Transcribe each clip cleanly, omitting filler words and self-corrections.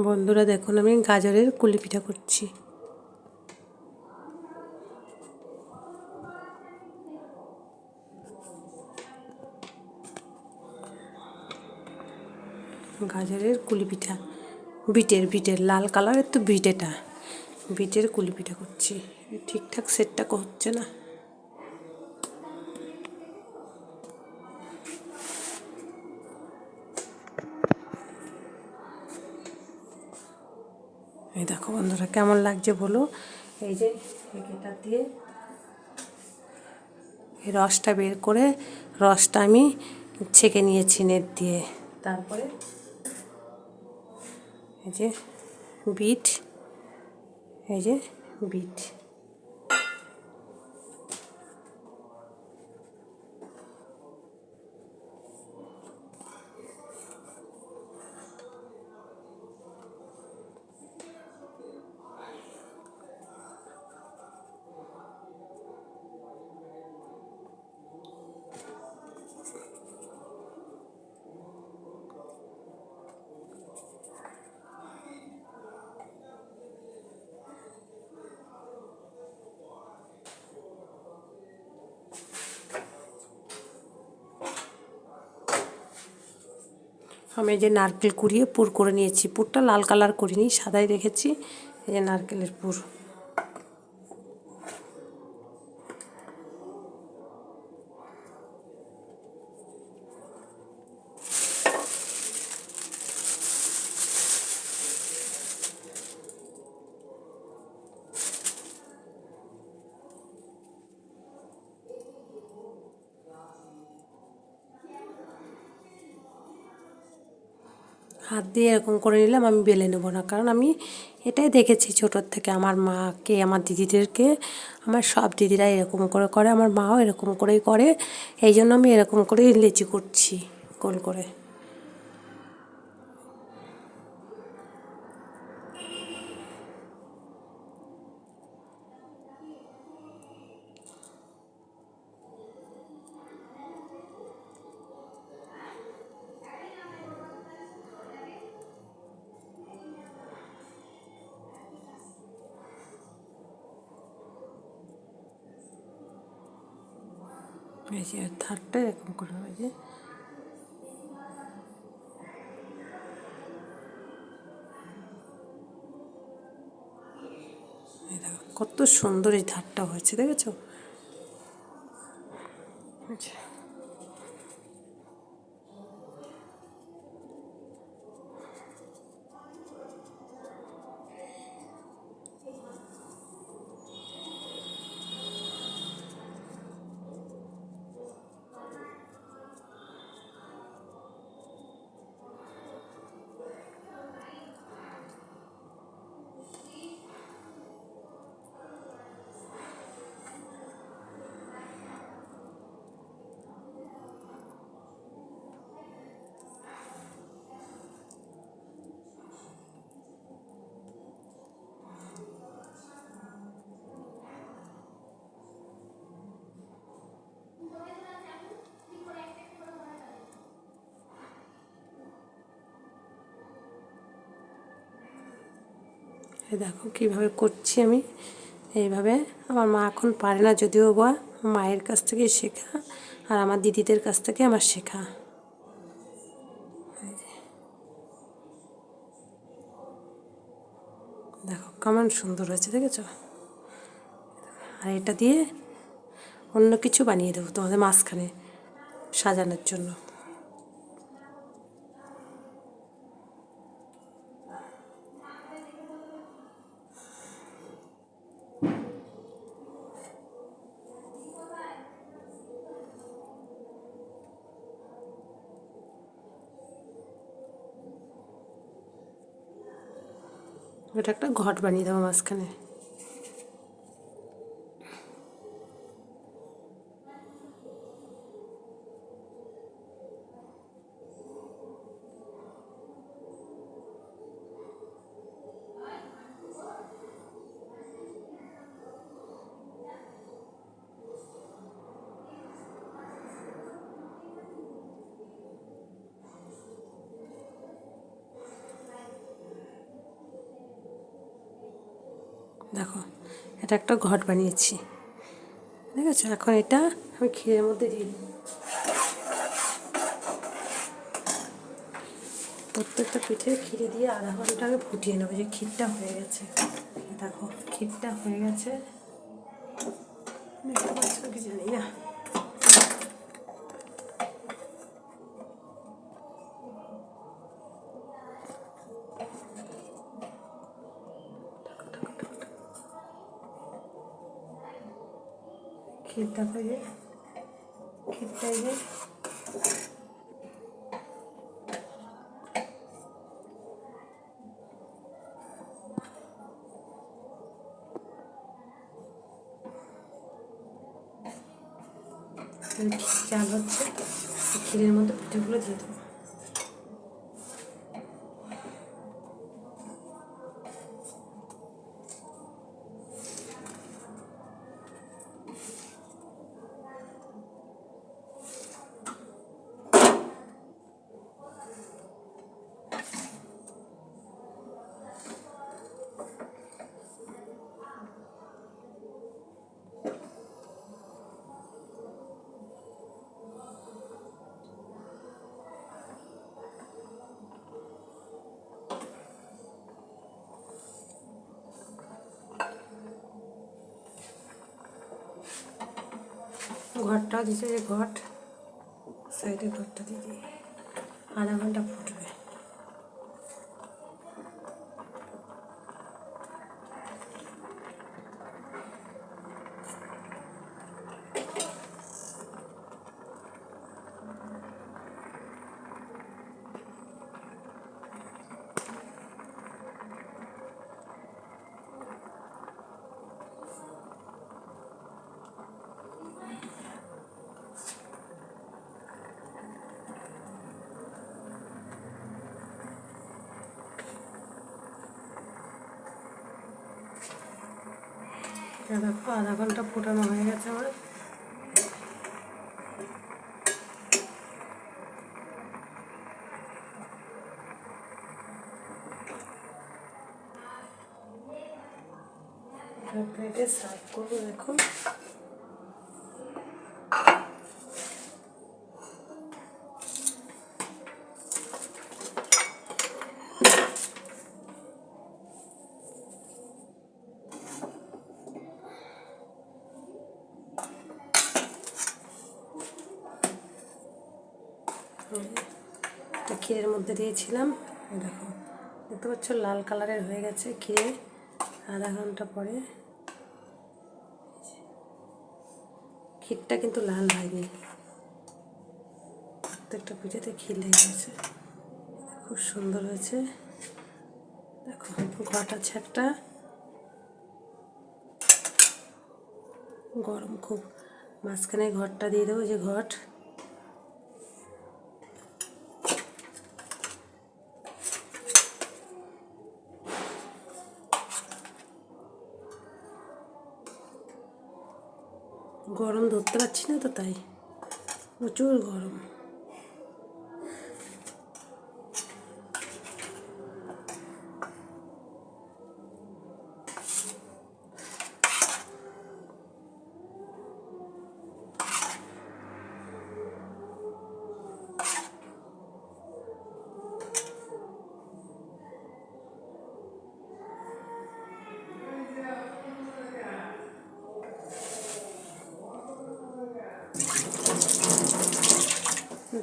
বন্ধুরা দেখুন, আমি গাজরের কুলি পিঠা করছি। গাজরের কুলি পিঠা, বিটের লাল কালারের তো বিট, এটা বিটের কুলি পিঠা করছি। ঠিকঠাক সেটটা হচ্ছে না। এই দেখো বন্ধুরা, কেমন লাগছে বলো। এই যে এটা দিয়ে এই রসটা বের করে, রসটা আমি ছেঁকে নিয়েছি নেট দিয়ে। তারপরে এই যে বিট, এই যে বিট, আমি এই যে নারকেল কুড়িয়ে পুর করে নিয়েছি। পুরটা লাল কালার করিনি, সাদাই রেখেছি। এই যে নারকেলের পুর। হাত দিয়ে এরকম করে নিলাম, আমি বেলে নেবো না, কারণ আমি এটাই দেখেছি ছোটোর থেকে আমার মাকে, আমার দিদিদেরকে। আমার সব দিদিরা এরকম করে করে, আমার মাও এরকম করেই করে। এই জন্য আমি এরকম করেই লেচি করছি, গোল করে। এই যে ধারটা এরকম করে, এই যে দেখো কত সুন্দর এই ধারটা হয়েছে, দেখেছো? আচ্ছা, এই দেখো কীভাবে করছি আমি। এইভাবে আমার মা এখন পারে না, যদিও বা মায়ের কাছ থেকে শেখা, আর আমার দিদিদের কাছ থেকে আমার শেখা। দেখো কেমন সুন্দর হয়েছে, দেখেছো? আর এটা দিয়ে অন্য কিছু বানিয়ে দেবো তোমাদের মাঝখানে সাজানোর জন্য। এটা একটা ঘট বানিয়ে দেবো মাঝখানে। দেখো এটা একটা ঘট বানিয়েছি, ঠিক আছে। এখন এটা আমি ক্ষীরের মধ্যে দিয়ে দিই। প্রত্যেকটা পিঠে ক্ষীরে দিয়ে আধা ঘন্টা আগে ফুটিয়ে নেবো, যে ক্ষীরটা হয়ে গেছে। দেখো ক্ষীরটা হয়ে গেছে, দেখতে পাচ্ছ কি জানি না। ক্ষীরটা হয়ে ক্ষীরটা যে চাল হচ্ছে, ক্ষীরের মধ্যে পিঠেগুলো দিয়ে দেবো। ঘরটাও দিচ্ছে, যে ঘট সাইডে ঘরটা দিয়ে দিই, আধা ঘন্টা ফুটবে। দেখো আধা ঘন্টা ফোটানো হয়ে গেছে আমার। প্লেটে সার্ভ করবো। দেখো ক্ষীরের মধ্যে দিয়েছিলাম, দেখো দেখতে পাচ্ছ লাল কালারের হয়ে গেছে ক্ষীরে। আধা ঘন্টা পরে ক্ষীরটা কিন্তু লাল হয়নি, প্রত্যেকটা পিঠেতে ক্ষীর লেগে গেছে, খুব সুন্দর হয়েছে। দেখো ঘট আছে একটা, গরম খুব, মাঝখানে ঘটটা দিয়ে দেবো, যে ঘট গরম ধরতে পারছি না তো, তাই প্রচুর গরম।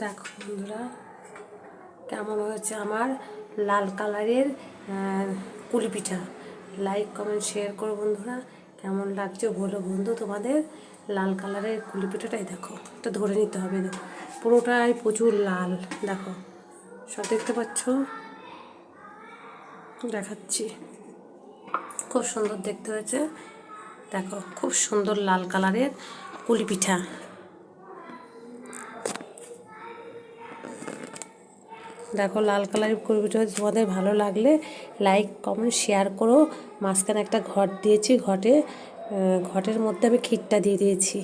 দেখো বন্ধুরা কেমন হয়েছে আমার লাল কালারের পুলি পিঠা। লাইক কমেন্ট শেয়ার করো বন্ধুরা, কেমন লাগছে বলো বন্ধু তোমাদের। লাল কালারের পুলি পিঠাটাই দেখো, এটা ধরে নিতে হবে, দেখো পুরোটাই প্রচুর লাল। দেখো সব দেখতে পাচ্ছ, দেখাচ্ছি, খুব সুন্দর দেখতে হয়েছে। দেখো খুব সুন্দর লাল কালারের পুলি পিঠা। দেখো লাল কালারের পুলি পিঠা তোমাদের ভালো লাগলে লাইক কমেন্ট শেয়ার করো। মাঝখানে একটা ঘট দিয়েছি, ঘটের মধ্যে আমি ক্ষীরটা দিয়ে দিয়েছি।